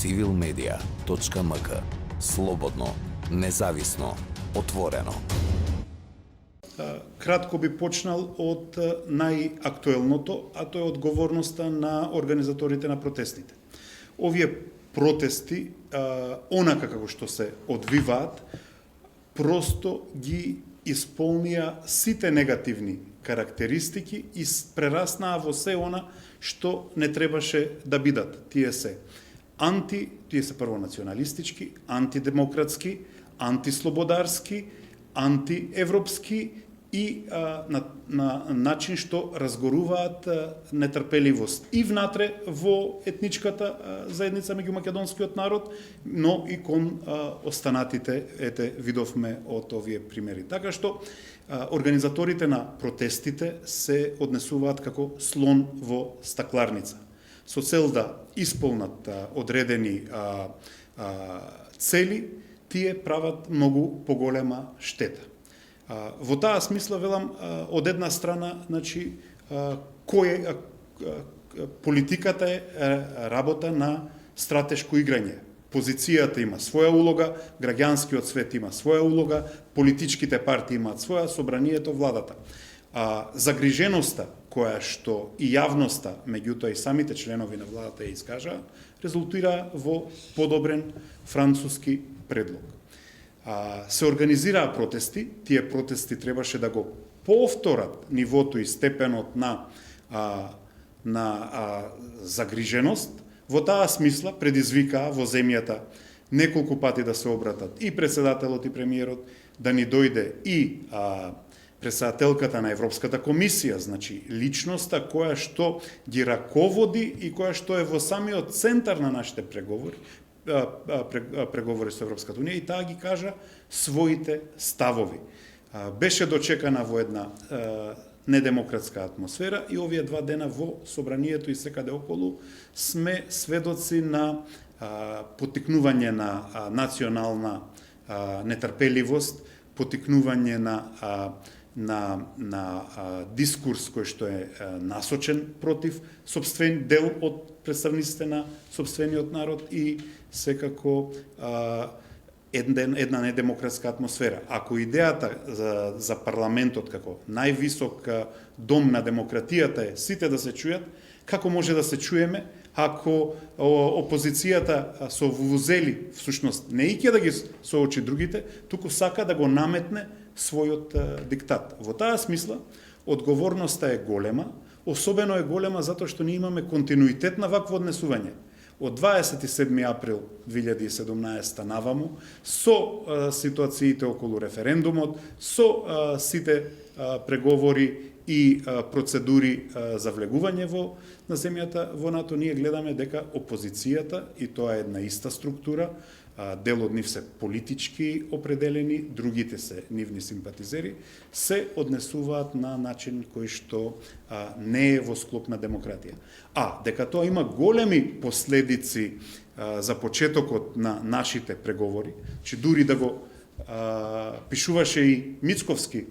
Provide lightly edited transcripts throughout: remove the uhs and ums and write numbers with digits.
civilmedia.mk. Слободно, независно, отворено. Кратко би почнал од најактуелното, а тоа е одговорноста на организаторите на протестите. Овие протести, онака како што се одвиваат, просто ги исполнија сите негативни карактеристики и прераснаа во се она што не требаше да бидат. Тие се прво националистички, антидемократски, антислободарски, антиевропски и на начин што разгоруваат нетрпеливост и внатре во етничката заедница меѓу македонскиот народ, но и кон останатите, видовме од овие примери. Така што организаторите на протестите се однесуваат како слон во стакларница, со цел да исполнат одредени цели, тие прават многу поголема штета. Во таа смисла велам, од една страна, значи, политиката е работа на стратешко играње. Позицијата има своја улога, граѓанскиот свет има своја улога, политичките партии имаат своја, собранието, владата. Загриженоста која што и јавноста, меѓутоа и самите членови на владата ја искажаа, резултира во подобрен француски предлог. Се организираа протести, тие протести требаше да го повторат нивото и степенот на загриженост. Во таа смисла предизвикаа во земјата неколку пати да се обратат и председателот и премиерот, да ни дојде и председателката на Европската комисија, значи личноста која што ги раководи и која што е во самиот центар на нашите преговори со Европската унија, и таа ги кажа своите ставови. Беше дочекана во една недемократска атмосфера и овие два дена во собранието и секаде околу сме сведоци на поттикнување на национална нетрпеливост, поттикнување на дискурс кој што е насочен против сопствен дел од представниците на сопствениот народ и секако една недемократска атмосфера. Ако идејата за парламентот како највисок дом на демократијата е сите да се чујат, како може да се чуеме ако опозицијата со вузели всушност не иќе да ги соочи другите, туку сака да го наметне својот диктат. Во таа смисла, одговорноста е голема, особено е голема затоа што ние имаме континуитет на вакво однесување. Од 27. април 2017 наваму, со ситуациите околу референдумот, со сите преговори и процедури за влегување на земјата во НАТО, ние гледаме дека опозицијата, и тоа е една иста структура, дел од нив се политички определени, другите се нивни симпатизери, се однесуваат на начин кој што не е во склоп на демократија. Дека тоа има големи последици за почетокот на нашите преговори, че дури да го пишуваше и Мицковски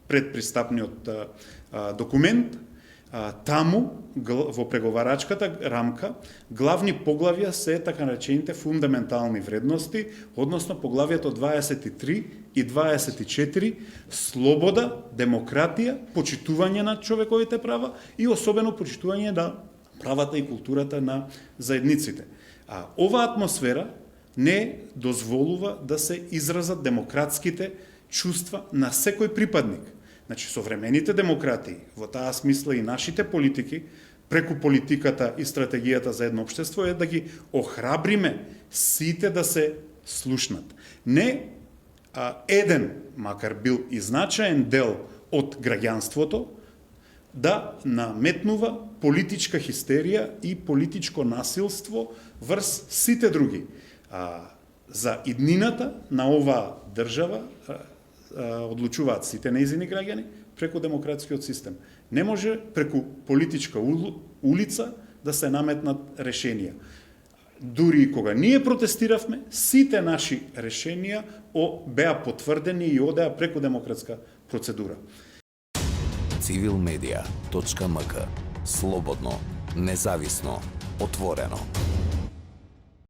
предпристапниот документ, таму во преговарачката рамка главни поглавја се така наречените фундаментални вредности, односно поглавјето 23 и 24, слобода, демократија, почитување на човековите права и особено почитување на правата и културата на заедниците. Оваа атмосфера не дозволува да се изразат демократските чувства на секој припадник. Значи, современите демократии, во таа смисла и нашите политики, преку политиката и стратегијата за едно општество е да ги охрабриме сите да се слушнат. Не еден, макар бил и значаен дел од граѓанството, да наметнува политичка хистерија и политичко насилство врз сите други. За иднината на оваа држава одлучуваат сите нејзини граѓани преку демократскиот систем. Не може преку политичка улица да се наметнат решенија. Дури и кога ние протестиравме, сите наши решенија беа потврдени и одеа преку демократска процедура. civilmedia.mk. Слободно, независно, отворено.